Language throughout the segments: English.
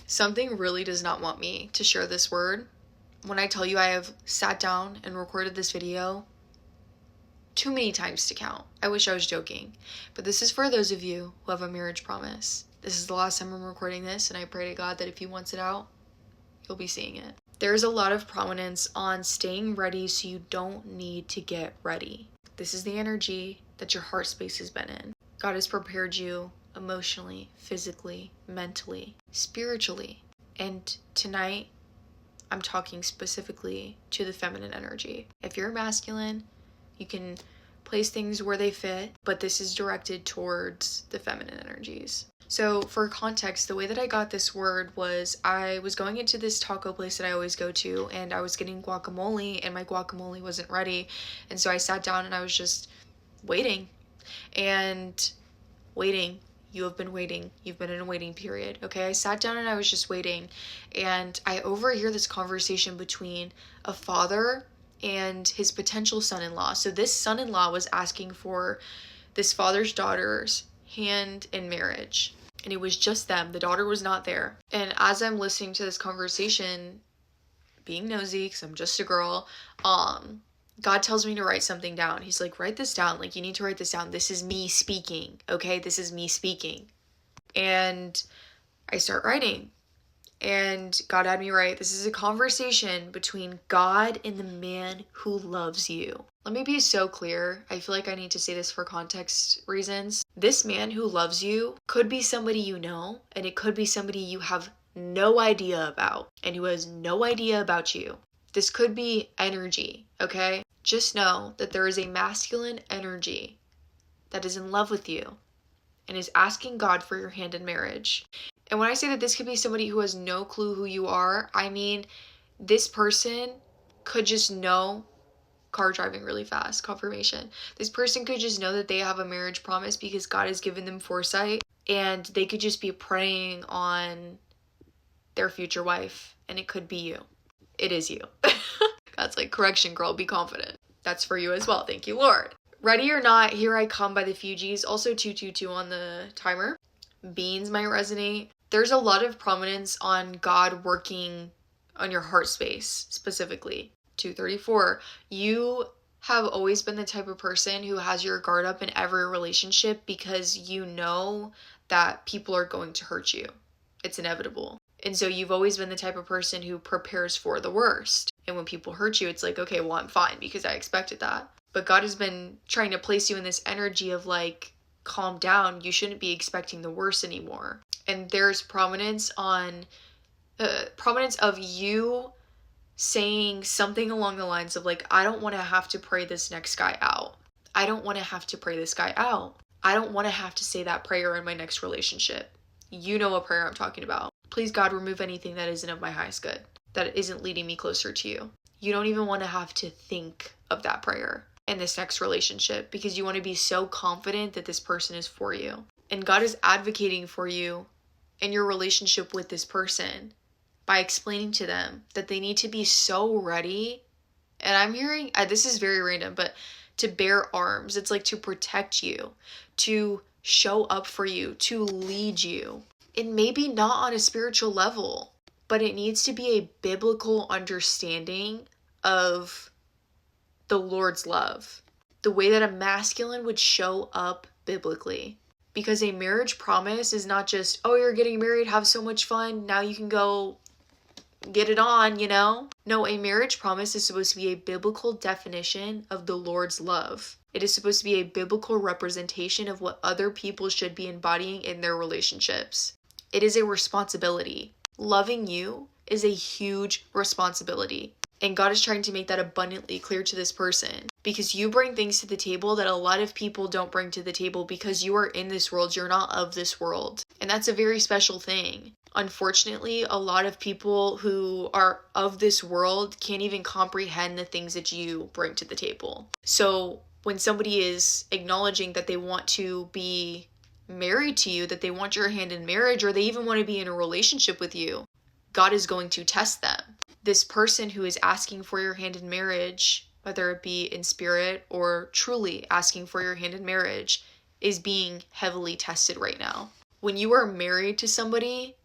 Something really does not want me to share this word. When I tell you I have sat down and recorded this video too many times to count. I wish I was joking. But this is for those of you who have a marriage promise. This is the last time I'm recording this, and I pray to God that if he wants it out, you'll be seeing it. There's a lot of prominence on staying ready so you don't need to get ready. This is the energy that your heart space has been in. God has prepared you emotionally, physically, mentally, spiritually. And tonight, I'm talking specifically to the feminine energy. If you're masculine, you can place things where they fit, but this is directed towards the feminine energies. So for context, the way that I got this word was I was going into this taco place that I always go to, and I was getting guacamole, and my guacamole wasn't ready. And so I sat down and I was just waiting and waiting. You have been waiting. You've been in a waiting period. Okay. I sat down and I was just waiting, and I overhear this conversation between a father and his potential son-in-law. So this son-in-law was asking for this father's daughter's hand in marriage, and it was just them. The daughter was not there. And as I'm listening to this conversation, being nosy because I'm just a girl, God tells me to write something down. He's like, write this down. Like, you need to write this down. This is me speaking. Okay, this is me speaking. And I start writing. And God had me write, this is a conversation between God and the man who loves you. Let me be so clear. I feel like I need to say this for context reasons. This man who loves you could be somebody you know, and it could be somebody you have no idea about and who has no idea about you. This could be energy, okay? Just know that there is a masculine energy that is in love with you and is asking God for your hand in marriage. And when I say that this could be somebody who has no clue who you are, I mean, this person could just know, car driving really fast, confirmation. This person could just know that they have a marriage promise because God has given them foresight, and they could just be praying on their future wife, and it could be you. It is you. God's like, correction, girl, be confident. That's for you as well. Thank you, Lord. Ready or Not, Here I Come by the Fugees. Also 222 on the timer. Beans might resonate. There's a lot of prominence on God working on your heart space, specifically. 234. You have always been the type of person who has your guard up in every relationship because you know that people are going to hurt you. It's inevitable. And so you've always been the type of person who prepares for the worst. And when people hurt you, it's like, okay, well, I'm fine because I expected that. But God has been trying to place you in this energy of like, calm down. You shouldn't be expecting the worst anymore. And there's prominence of you saying something along the lines of like, I don't want to have to pray this next guy out. I don't want to have to pray this guy out. I don't want to have to say that prayer in my next relationship. You know what prayer I'm talking about. Please, God, remove anything that isn't of my highest good, that isn't leading me closer to you. You don't even want to have to think of that prayer in this next relationship because you want to be so confident that this person is for you. And God is advocating for you in your relationship with this person by explaining to them that they need to be so ready. And I'm hearing, this is very random, but to bear arms. It's like to protect you, to show up for you, to lead you. And maybe not on a spiritual level, but it needs to be a biblical understanding of the Lord's love, the way that a masculine would show up biblically. Because a marriage promise is not just, oh, you're getting married, have so much fun, now you can go get it on, you know? No, a marriage promise is supposed to be a biblical definition of the Lord's love. It is supposed to be a biblical representation of what other people should be embodying in their relationships. It is a responsibility. Loving you is a huge responsibility. And God is trying to make that abundantly clear to this person because you bring things to the table that a lot of people don't bring to the table because you are in this world, you're not of this world. And that's a very special thing. Unfortunately, a lot of people who are of this world can't even comprehend the things that you bring to the table. So when somebody is acknowledging that they want to be married to you, that they want your hand in marriage, or they even want to be in a relationship with you, God is going to test them. This person who is asking for your hand in marriage, whether it be in spirit or truly asking for your hand in marriage, is being heavily tested right now. When you are married to somebody,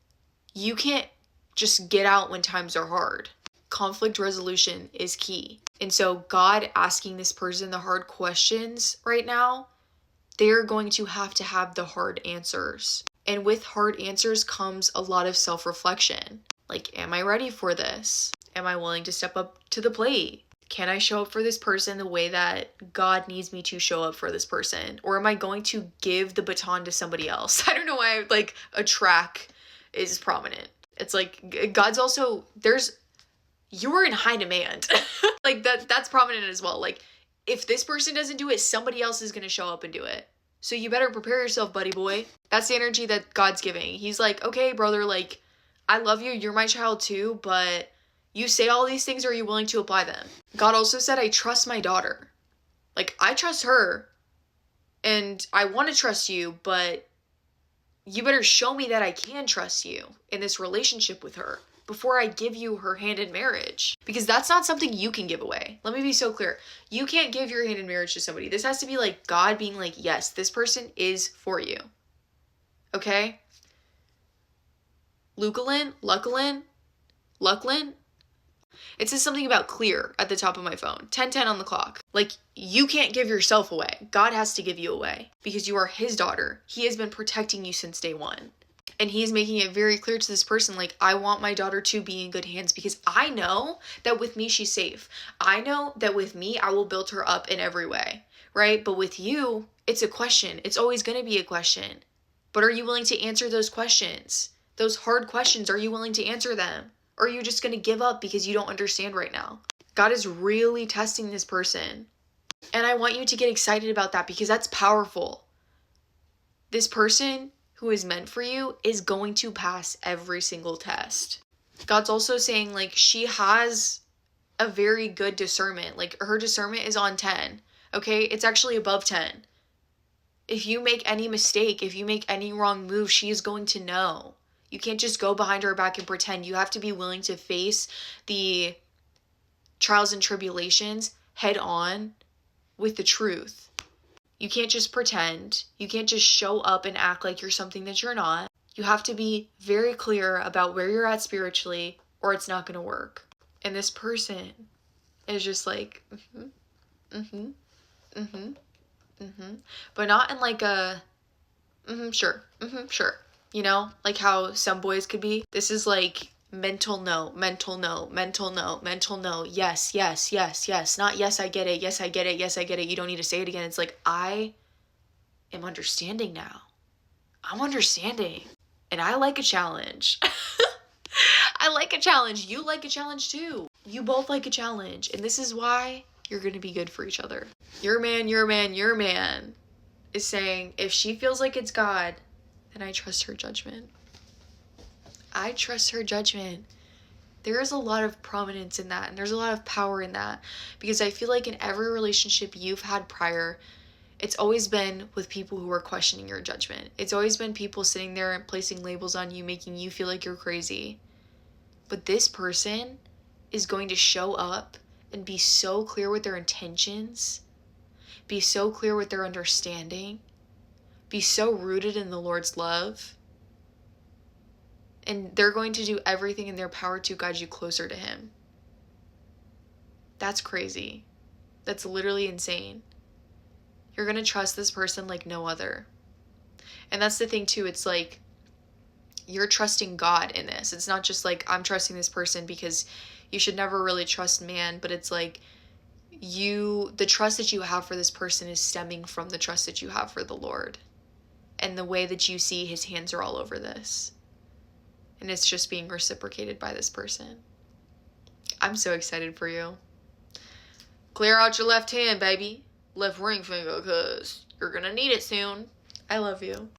You can't just get out when times are hard. Conflict resolution is key. And so God asking this person the hard questions right now, they're going to have the hard answers. And with hard answers comes a lot of self-reflection. Like, am I ready for this? Am I willing to step up to the plate? Can I show up for this person the way that God needs me to show up for this person? Or am I going to give the baton to somebody else? I don't know why like a track is prominent. It's like God's also, you're in high demand. Like that's prominent as well. Like if this person doesn't do it, somebody else is going to show up and do it. So you better prepare yourself, buddy boy. That's the energy that God's giving. He's like, okay, brother, like I love you. You're my child too, but you say all these things, are you willing to apply them? God also said, I trust my daughter. Like, I trust her, and I want to trust you, but you better show me that I can trust you in this relationship with her before I give you her hand in marriage. Because that's not something you can give away. Let me be so clear. You can't give your hand in marriage to somebody. This has to be like God being like, yes, this person is for you. Okay? Lucalyn. It says something about clear at the top of my phone. 10:10 on the clock. Like, you can't give yourself away. God has to give you away because you are his daughter. He has been protecting you since day one. And he is making it very clear to this person, like, I want my daughter to be in good hands because I know that with me, she's safe. I know that with me, I will build her up in every way, right? But with you, it's a question. It's always going to be a question. But are you willing to answer those questions? Those hard questions, are you willing to answer them? Or are you just going to give up because you don't understand right now? God is really testing this person. And I want you to get excited about that because that's powerful. This person who is meant for you is going to pass every single test. God's also saying, like, she has a very good discernment. Like, her discernment is on 10. Okay? It's actually above 10. If you make any mistake, if you make any wrong move, she is going to know. You can't just go behind her back and pretend. You have to be willing to face the trials and tribulations head on with the truth. You can't just pretend. You can't just show up and act like you're something that you're not. You have to be very clear about where you're at spiritually or it's not going to work. And this person is just like, but not in like a, sure. You know, like how some boys could be. This is like mental no. Yes. Not yes, I get it. Yes, I get it. You don't need to say it again. It's like, I am understanding now. I'm understanding. And I like a challenge. I like a challenge. You like a challenge too. You both like a challenge. And this is why you're going to be good for each other. Your man is saying, if she feels like it's God, then I trust her judgment. I trust her judgment. There is a lot of prominence in that, and there's a lot of power in that, because I feel like in every relationship you've had prior, it's always been with people who are questioning your judgment. It's always been people sitting there and placing labels on you, making you feel like you're crazy. But this person is going to show up and be so clear with their intentions, be so clear with their understanding, be so rooted in the Lord's love, and they're going to do everything in their power to guide you closer to him. That's crazy. That's literally insane. You're going to trust this person like no other. And that's the thing too. It's like, you're trusting God in this. It's not just like, I'm trusting this person, because you should never really trust man, but it's like, the trust that you have for this person is stemming from the trust that you have for the Lord. And the way that you see his hands are all over this. And it's just being reciprocated by this person. I'm so excited for you. Clear out your left hand, baby. Left ring finger, because you're going to need it soon. I love you.